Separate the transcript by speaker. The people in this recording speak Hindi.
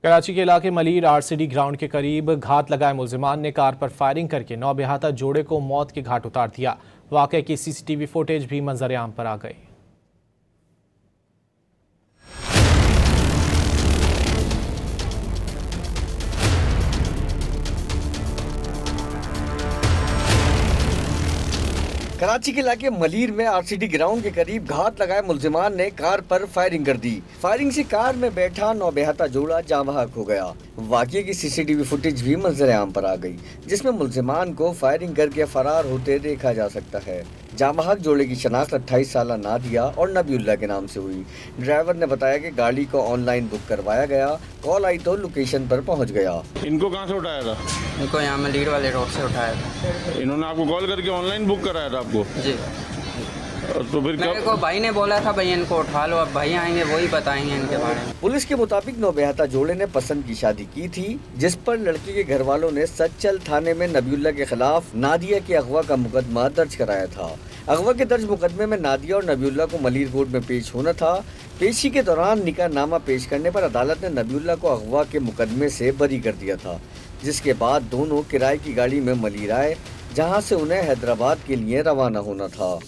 Speaker 1: कराची के इलाके मलीर आरसीडी ग्राउंड के करीब घात लगाए मुलजिमान ने कार पर फायरिंग करके नौबेहाता जोड़े को मौत के घाट उतार दिया। वाकये की सीसीटीवी फुटेज भी मंजर आम पर आ गई।
Speaker 2: कराची के इलाके मलीर में आरसीडी ग्राउंड के करीब घात लगाए मुलजिमान ने कार पर फायरिंग कर दी। फायरिंग से कार में बैठा नौबेहाता जोड़ा जाँ बहक हो गया। वाकये की सीसीटीवी फुटेज भी मंजर आम पर आ गई, जिसमें मुलजिमान को फायरिंग करके फरार होते देखा जा सकता है। जाँ बहक जोड़े की शनाख्त 28 साला नादिया और नबीउल्लाह के नाम से हुई। ड्राइवर ने बताया कि गाड़ी को ऑनलाइन बुक करवाया गया, कॉल आई तो लोकेशन पर पहुंच गया।
Speaker 3: इनको कहाँ से उठाया था?
Speaker 4: इनको यहाँ मलीर वाले रोड से उठाया था।
Speaker 3: इन्होंने आपको कॉल करके ऑनलाइन बुक कराया था आपको?
Speaker 4: जी।
Speaker 3: तो फिर
Speaker 4: मेरे को भाई ने बोला था भाई इनको उठा लो, अब भाई आएंगे वही बताएंगे इनके बारे में।
Speaker 2: पुलिस के मुताबिक नौबेहाता जोड़े ने पसंद की शादी की थी, जिस पर लड़की के घर वालों ने सच्चल थाने में नबीउल्लाह के खिलाफ नादिया के अगवा का मुकदमा दर्ज कराया था। अगवा के दर्ज मुकदमे में नादिया और नबीउल्लाह को मलीर कोर्ट में पेश होना था। पेशी के दौरान निकाह नामा पेश करने पर अदालत ने नबीउल्लाह को अगवा के मुकदमे से बरी कर दिया था, जिसके बाद दोनों किराए की गाड़ी में मलीर आए, जहां से उन्हें हैदराबाद के लिए रवाना होना था।